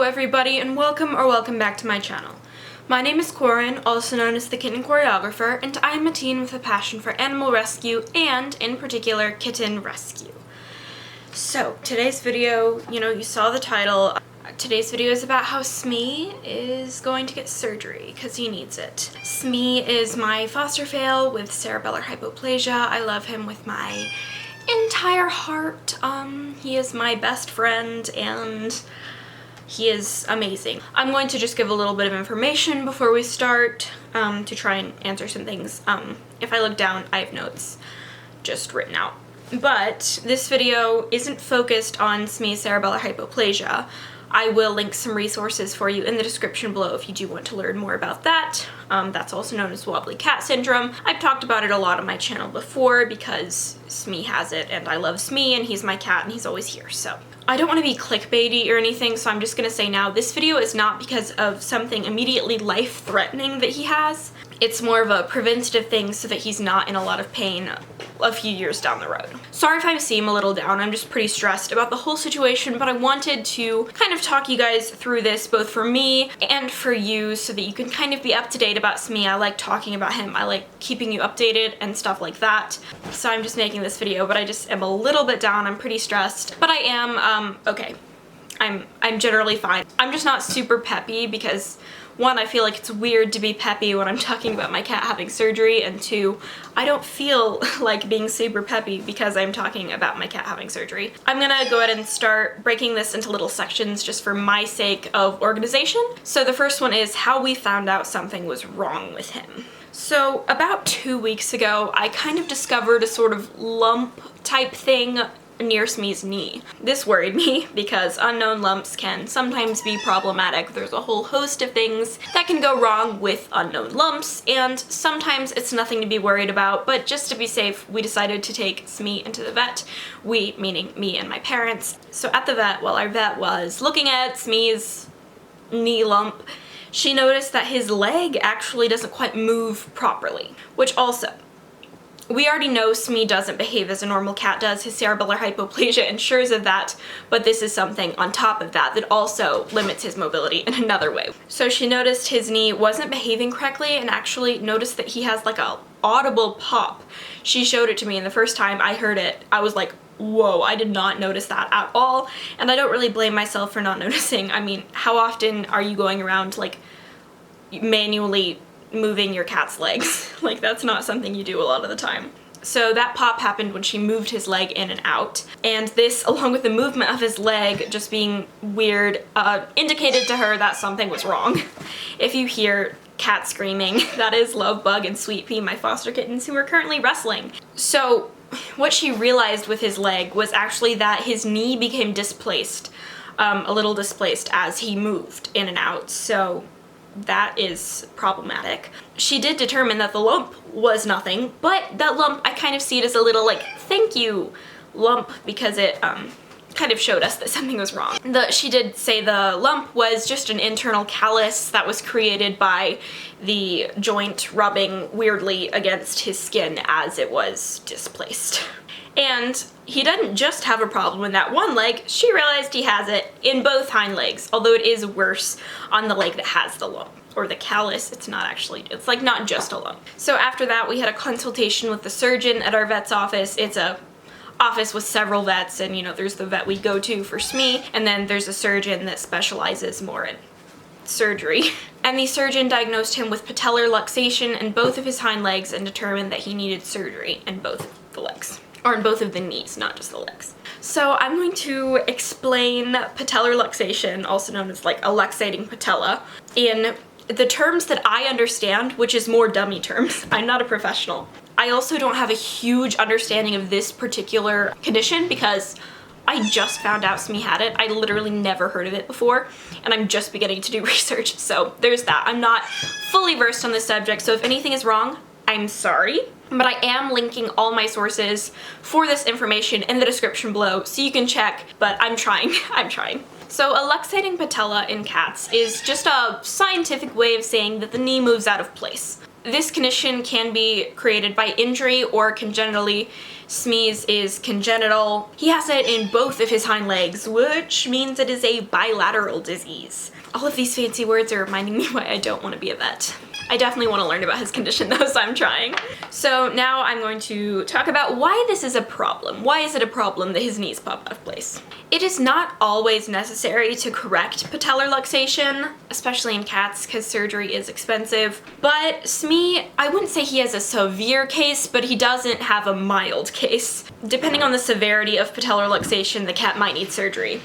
everybody, and welcome back to my channel. My name is Corin, also known as the Kitten Choreographer, and I am a teen with a passion for animal rescue and, in particular, kitten rescue. So, today's video, you saw the title. Today's video is about how Smee is going to get surgery because he needs it. Smee is my foster fail with cerebellar hypoplasia. I love him with my entire heart. He is my best friend and he is amazing. I'm going to just give a little bit of information before we start to try and answer some things. If I look down, I have notes just written out. But this video isn't focused on Smee's cerebellar hypoplasia. I will link some resources for you in the description below if you do want to learn more about that. That's also known as wobbly cat syndrome. I've talked about it a lot on my channel before because Smee has it and I love Smee and he's my cat and he's always here. So I don't want to be clickbaity or anything, so I'm just going to say now this video is not because of something immediately life-threatening that he has. It's more of a preventative thing so that he's not in a lot of pain a few years down the road. Sorry if I seem a little down, I'm just pretty stressed about the whole situation, but I wanted to kind of talk you guys through this both for me and for you so that you can kind of be up to date about Smee. I like talking about him, I like keeping you updated and stuff like that. So I'm just making this video, but I just am a little bit down, I'm pretty stressed, but I am, okay. I'm generally fine. I'm just not super peppy because one, I feel like it's weird to be peppy when I'm talking about my cat having surgery, and two, I don't feel like being super peppy because I'm talking about my cat having surgery. I'm gonna go ahead and start breaking this into little sections just for my sake of organization. So the first one is how we found out something was wrong with him. So about 2 weeks ago, I kind of discovered a sort of lump type thing near Smee's knee. This worried me because unknown lumps can sometimes be problematic. There's a whole host of things that can go wrong with unknown lumps, and sometimes it's nothing to be worried about, but just to be safe, we decided to take Smee into the vet. We, meaning me and my parents. So at the vet, while our vet was looking at Smee's knee lump, she noticed that his leg actually doesn't quite move properly, which also, we already know Smee doesn't behave as a normal cat does. His cerebellar hypoplasia ensures of that, but this is something on top of that that also limits his mobility in another way. So she noticed his knee wasn't behaving correctly and actually noticed that he has like a audible pop. She showed it to me and the first time I heard it, I was like, whoa, I did not notice that at all. And I don't really blame myself for not noticing. I mean, how often are you going around like manually moving your cat's legs? Like, that's not something you do a lot of the time. So that pop happened when she moved his leg in and out, and this, along with the movement of his leg just being weird, indicated to her that something was wrong. If you hear cat screaming, that is Lovebug and Sweet Pea, my foster kittens, who are currently wrestling. So what she realized with his leg was actually that his knee became displaced, a little displaced as he moved in and out. So that is problematic. She did determine that the lump was nothing, but that lump, I kind of see it as a little like thank you lump because it kind of showed us that something was wrong. She did say the lump was just an internal callus that was created by the joint rubbing weirdly against his skin as it was displaced. And he doesn't just have a problem in that one leg, she realized he has it in both hind legs, although it is worse on the leg that has the lump. Or the callus, it's not actually, it's like not just a lump. So after that we had a consultation with the surgeon at our vet's office. It's a office with several vets, and there's the vet we go to for Smee, and then there's a surgeon that specializes more in surgery. And the surgeon diagnosed him with patellar luxation in both of his hind legs and determined that he needed surgery in both of the legs. Or in both of the knees, not just the legs. So I'm going to explain patellar luxation, also known as like a luxating patella, in the terms that I understand, which is more dummy terms. I'm not a professional. I also don't have a huge understanding of this particular condition because I just found out Smee had it. I literally never heard of it before, and I'm just beginning to do research, so there's that. I'm not fully versed on this subject, so if anything is wrong, I'm sorry. But I am linking all my sources for this information in the description below so you can check, but I'm trying. So a luxating patella in cats is just a scientific way of saying that the knee moves out of place. This condition can be created by injury or congenitally. Smee's is congenital. He has it in both of his hind legs, which means it is a bilateral disease. All of these fancy words are reminding me why I don't want to be a vet. I definitely want to learn about his condition though, so I'm trying. So now I'm going to talk about why this is a problem. Why is it a problem that his knees pop out of place? It is not always necessary to correct patellar luxation, especially in cats because surgery is expensive. But Smee, I wouldn't say he has a severe case, but he doesn't have a mild case. Depending on the severity of patellar luxation, the cat might need surgery.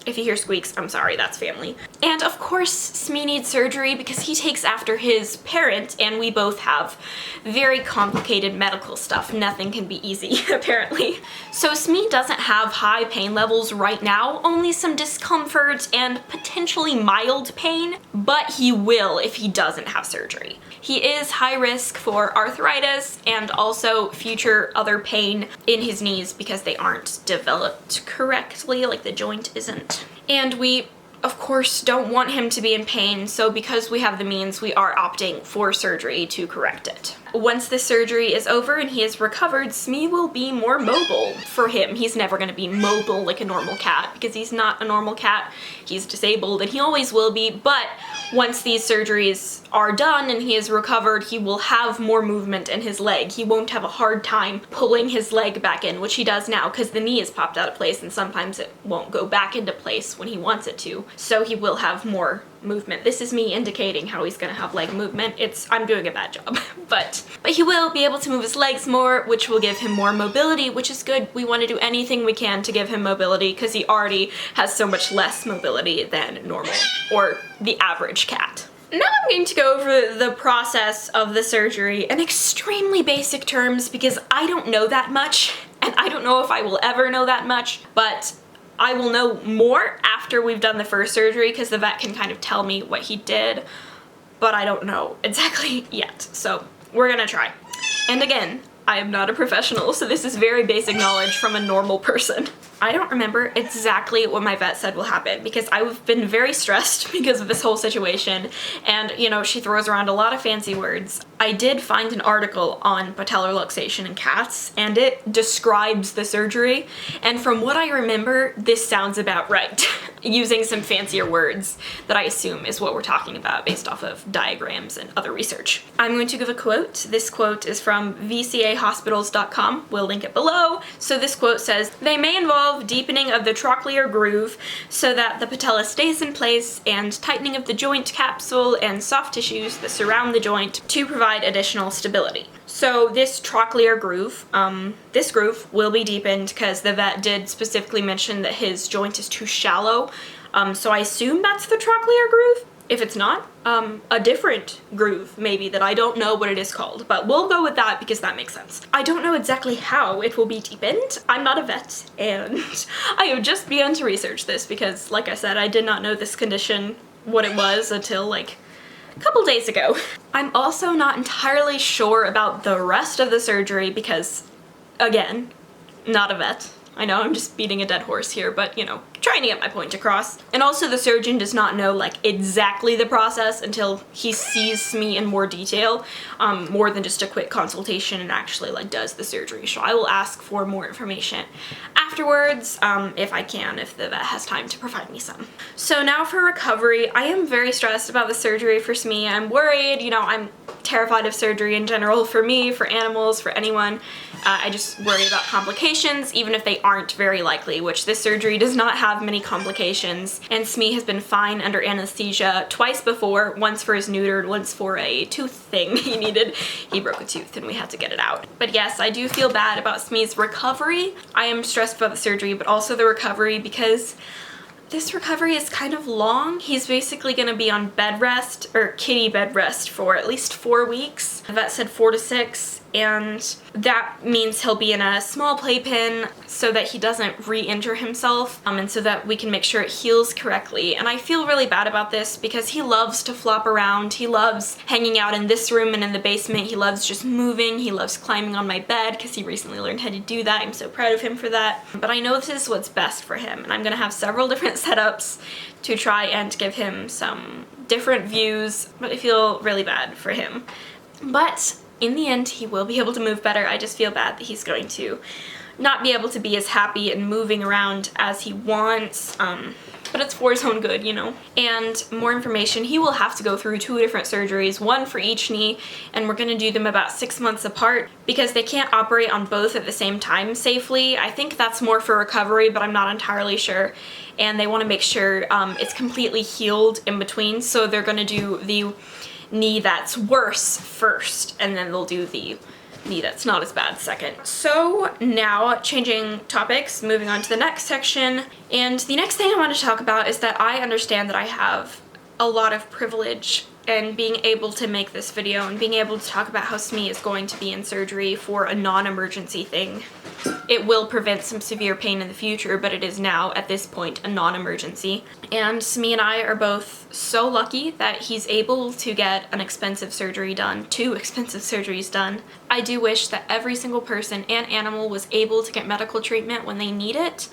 If you hear squeaks, I'm sorry, that's family. And of course, Smee needs surgery because he takes after his parent, and we both have very complicated medical stuff. Nothing can be easy, apparently. So Smee doesn't have high pain levels right now, only some discomfort and potentially mild pain, but he will if he doesn't have surgery. He is high risk for arthritis and also future other pain in his knees because they aren't developed correctly, like the joint isn't. And we, of course, don't want him to be in pain, so because we have the means, we are opting for surgery to correct it. Once the surgery is over and he is recovered, Smee will be more mobile. For him, he's never going to be mobile like a normal cat because he's not a normal cat. He's disabled and he always will be, but once these surgeries are done and he is recovered, he will have more movement in his leg. He won't have a hard time pulling his leg back in, which he does now because the knee is popped out of place and sometimes it won't go back into place when he wants it to. So he will have more movement. This is me indicating how he's gonna have leg movement. I'm doing a bad job, but he will be able to move his legs more, which will give him more mobility, which is good. We want to do anything we can to give him mobility because he already has so much less mobility than normal or the average cat. Now I'm going to go over the process of the surgery in extremely basic terms because I don't know that much and I don't know if I will ever know that much, but I will know more after we've done the first surgery because the vet can kind of tell me what he did, but I don't know exactly yet. So we're gonna try. And again, I am not a professional, so this is very basic knowledge from a normal person. I don't remember exactly what my vet said will happen because I've been very stressed because of this whole situation, and you know, she throws around a lot of fancy words. I did find an article on patellar luxation in cats and it describes the surgery, and from what I remember, this sounds about right. Using some fancier words that I assume is what we're talking about based off of diagrams and other research. I'm going to give a quote. This quote is from vcahospitals.com. We'll link it below. So this quote says, "They may involve deepening of the trochlear groove so that the patella stays in place and tightening of the joint capsule and soft tissues that surround the joint to provide additional stability." So this trochlear groove, this groove will be deepened because the vet did specifically mention that his joint is too shallow. So I assume that's the trochlear groove. If it's not, a different groove maybe that I don't know what it is called, but we'll go with that because that makes sense. I don't know exactly how it will be deepened. I'm not a vet and I have just begun to research this because, like I said, I did not know this condition, what it was, until like a couple days ago. I'm also not entirely sure about the rest of the surgery because, again, not a vet. I know I'm just beating a dead horse here, but you know, trying to get my point across. And also the surgeon does not know like exactly the process until he sees me in more detail, more than just a quick consultation and actually like does the surgery. So I will ask for more information afterwards, if I can, if the vet has time to provide me some. So now for recovery, I am very stressed about the surgery for Smee. I'm worried, you know, I'm terrified of surgery in general, for me, for animals, for anyone. I just worry about complications, even if they aren't very likely, which this surgery does not have many complications. And Smee has been fine under anesthesia twice before, once for his neutered, once for a tooth thing he needed. He broke a tooth and we had to get it out. But yes, I do feel bad about Smee's recovery. I am stressed about the surgery, but also the recovery because this recovery is kind of long. He's basically gonna be on bed rest, or kitty bed rest, for at least 4 weeks. The vet said 4 to 6, and that means he'll be in a small playpen so that he doesn't re-injure himself, and so that we can make sure it heals correctly. And I feel really bad about this because he loves to flop around. He loves hanging out in this room and in the basement. He loves just moving. He loves climbing on my bed because he recently learned how to do that. I'm so proud of him for that. But I know this is what's best for him, and I'm gonna have several different setups to try and give him some different views, but I feel really bad for him. But in the end, he will be able to move better. I just feel bad that he's going to not be able to be as happy and moving around as he wants. But it's for his own good, you know. And more information, he will have to go through 2 different surgeries, 1 for each knee, and we're gonna do them about 6 months apart because they can't operate on both at the same time safely. I think that's more for recovery, but I'm not entirely sure. And they wanna make sure it's completely healed in between, so they're gonna do the knee that's worse first, and then they'll do the knee that's not as bad second. So now, changing topics, moving on to the next section. And the next thing I want to talk about is that I understand that I have a lot of privilege in being able to make this video and being able to talk about how Smee is going to be in surgery for a non-emergency thing. It will prevent some severe pain in the future, but it is now, at this point, a non-emergency. And Smee and I are both so lucky that he's able to get an expensive surgery done, 2 expensive surgeries done. I do wish that every single person and animal was able to get medical treatment when they need it,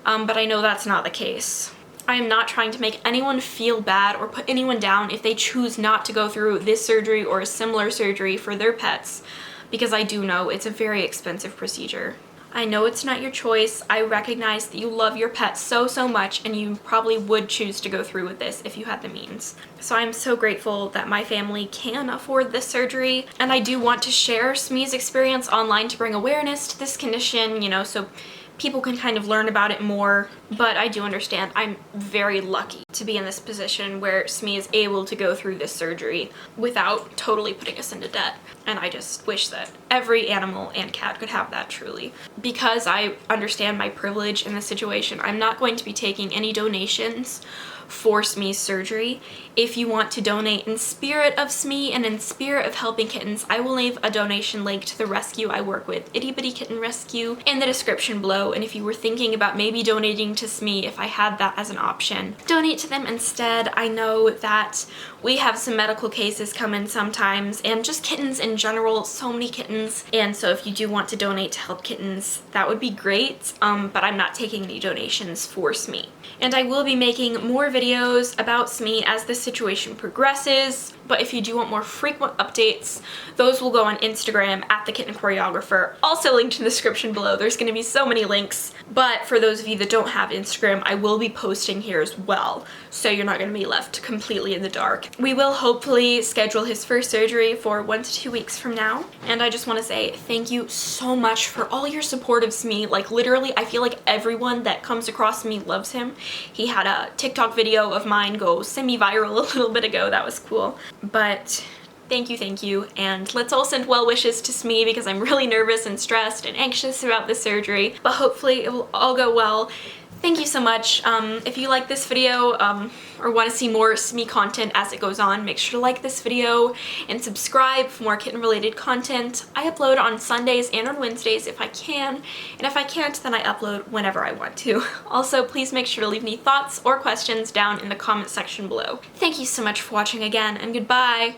but I know that's not the case. I am not trying to make anyone feel bad or put anyone down if they choose not to go through this surgery or a similar surgery for their pets, because I do know it's a very expensive procedure. I know it's not your choice. I recognize that you love your pet so much, and you probably would choose to go through with this if you had the means. So I'm so grateful that my family can afford this surgery, and I do want to share Smee's experience online to bring awareness to this condition, you know, so people can kind of learn about it more. But I do understand I'm very lucky to be in this position where Smee is able to go through this surgery without totally putting us into debt. And I just wish that every animal and cat could have that, truly. Because I understand my privilege in this situation, I'm not going to be taking any donations for Smee's surgery. If you want to donate in spirit of Smee and in spirit of helping kittens, I will leave a donation link to the rescue I work with, Itty Bitty Kitten Rescue, in the description below. And if you were thinking about maybe donating to Smee, if I had that as an option, donate to them instead. I know that we have some medical cases come in sometimes, and just kittens in general, so many kittens. And so if you do want to donate to help kittens, that would be great, but I'm not taking any donations for Smee. And I will be making more videos about Smee as this situation progresses, but if you do want more frequent updates, those will go on Instagram at the Kitten Choreographer, also linked in the description below. There's going to be so many links, but for those of you that don't have Instagram, I will be posting here as well, so you're not going to be left completely in the dark. We will hopefully schedule his first surgery for 1 to 2 weeks from now, and I just want to say thank you so much for all your support of Smee. Like, literally, I feel like everyone that comes across me loves him. He had a TikTok video of mine go semi-viral a little bit ago. That was cool. But thank you, and let's all send well wishes to Smee because I'm really nervous and stressed and anxious about this surgery, but hopefully it will all go well. Thank you so much. If you like this video or want to see more Smee content as it goes on, make sure to like this video and subscribe for more kitten-related content. I upload on Sundays and on Wednesdays if I can, and if I can't, then I upload whenever I want to. Also, please make sure to leave any thoughts or questions down in the comment section below. Thank you so much for watching again, and goodbye!